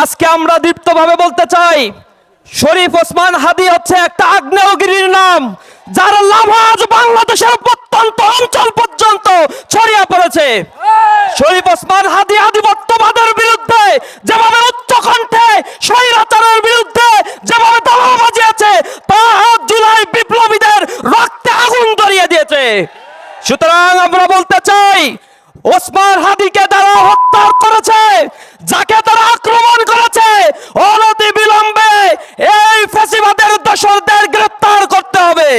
আজকে আমরা দীপ্তভাবে বলতে চাই, শরীফ ওসমান হাদী হচ্ছে একটা আগ্নেয়গিরির নাম, যার লাভা আজ বাংলাদেশের প্রত্যন্ত অঞ্চল পর্যন্ত ছড়িয়ে পড়েছে। শরীফ ওসমান হাদী আধিপত্যবাদের বিরুদ্ধে যেভাবে উচ্চকণ্ঠে, স্বৈরাচারের বিরুদ্ধে যেভাবে দাওয়া বাজিয়েছে, তা জুলাই বিপ্লবীদের রক্তে আগুন ধরিয়ে দিয়েছে। সুতরাং আমরা বলতে চাই, ওসমান হাদীকে তারা হত্যা করেছে, যাকে তারা আক্রমণ করেছে, অনতি বিলম্বে এই ফ্যাসিবাদের দোসরদের গ্রেফতার করতে হবে।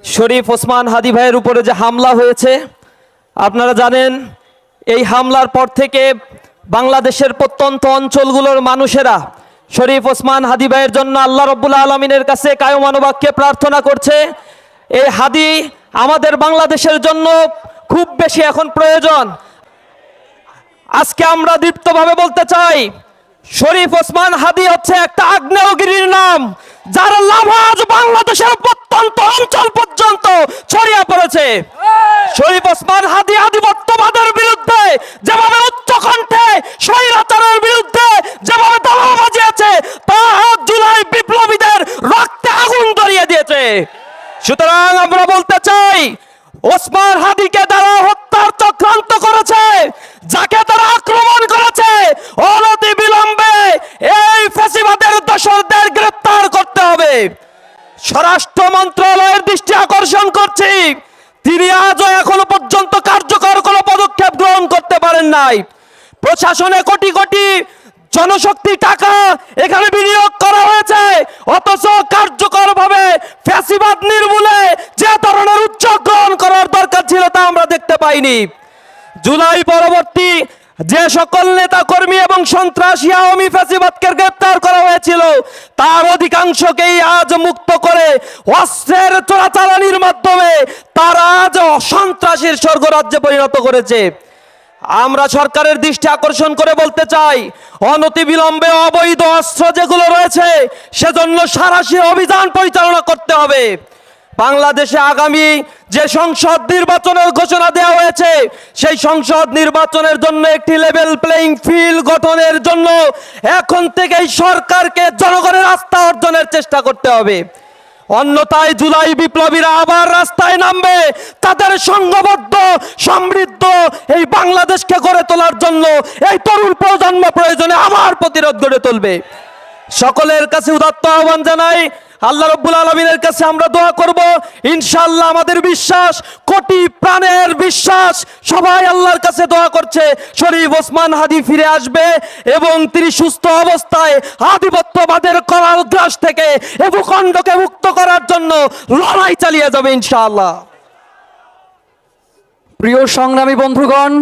শরীফ ওসমান হাদী ভাইয়ের উপরে যে হামলা হয়েছে, আপনারা জানেন, এই হামলার পর থেকে বাংলাদেশের প্রত্যন্ত অঞ্চলগুলোর মানুষেরা শরীফ ওসমান হাদী ভাইয়ের জন্য আল্লাহ রাব্বুল আলামিনের কাছে কায়মানুবাক্যে প্রার্থনা করছে। এই হাদী আমাদের বাংলাদেশের জন্য খুব বেশি এখন প্রয়োজন। আজকে আমরা দীপ্তভাবে বলতে চাই, শরীফ ওসমান হাদী হচ্ছে একটা আগ্নেয়গিরির নাম, যার লাভা আজ বাংলাদেশের প্রত্যন্ত অঞ্চল পর্যন্ত ছড়িয়ে পড়েছে। শরীফ ওসমান হাদী আধিপত্যবাদের বিরুদ্ধে যেভাবে উচ্চকণ্ঠে, স্বৈরাচারের বিরুদ্ধে যেভাবে দাওয়া বাজিয়েছে, তা জুলাই বিপ্লবীদের রক্তে আগুন ধরিয়ে দিয়েছে। সুতরাং আমরা বলতে চাই, ওসমান হাদীকে তারা হত্যার চক্রান্ত করেছে, যাকে তারা আক্রমণ করেছে, অনতি বিলম্বে এই ফ্যাসিবাদের দোসরদের গ্রেফতার করতে হবে। স্বরাষ্ট্র মন্ত্রণালয়ের দৃষ্টি আকর্ষণ করছি, তিনি আজও এখনো পর্যন্ত কার্যকর কোনো পদক্ষেপ গ্রহণ করতে পারেন নাই। প্রশাসনে কোটি কোটি জনশক্তি টাকা এখানে বিনিয়োগ করা হয়েছে, অথচ কার্যকরভাবে ফ্যাসিবাদ নির্মূলে যে ধরনের উদ্যোগ গ্রহণ করার দরকার ছিল তা আমরা দেখতে পাইনি। জুলাই পরবর্তী যে সকল নেতা কর্মী এবং সন্ত্রাসী আওয়ামী ফ্যাসিবাদকে গ্রেফতার করা হয়েছিল, তার অধিকাংশকেই আজ মুক্ত করে অস্ত্রের চোরাচালানির মাধ্যমে তারা আজ সন্ত্রাসীর স্বর্গরাজ্যে পরিণত করেছে। আমরা সরকারের দৃষ্টি আকর্ষণ করে বলতে চাই, অনতিবিলম্বে অবৈধ অস্ত্র যেগুলো রয়েছে সেজন্য সাঁড়াশি অভিযান পরিচালনা করতে হবে। বাংলাদেশে আগামী যে সংসদ নির্বাচনের ঘোষণা দেওয়া হয়েছে, সেই সংসদ নির্বাচনের জন্য একটি লেভেল প্লেইং ফিল্ড গঠনের জন্য এখন থেকেই সরকারকে জনগণের আস্থা অর্জনের চেষ্টা করতে হবে। অন্যথায় জুলাই বিপ্লবীরা আবার রাস্তায় নামবে, তাদের সংঘবদ্ধ সমৃদ্ধ এই বাংলাদেশকে গড়ে তোলার জন্য এই তরুণ প্রজন্ম প্রয়োজনে আবার প্রতিরোধ গড়ে তুলবে। সকলের কাছে উদাত্ত আহ্বান জানাই, আল্লাহ রাব্বুল আলামিনের কাছে আমরা দোয়া করব, ইনশাআল্লাহ আমাদের বিশ্বাস, কোটি প্রাণের বিশ্বাস, সবাই আল্লাহর কাছে দোয়া করছে শরীফ ওসমান হাদী ফিরে আসবে এবং তিনি সুস্থ অবস্থায় আধিপত্যবাদের কারাগ্রাস থেকে এ ভূখণ্ডকে মুক্ত করার জন্য লড়াই চালিয়ে যাবে ইনশাআল্লাহ। প্রিয় সংগ্রামী বন্ধুগণ,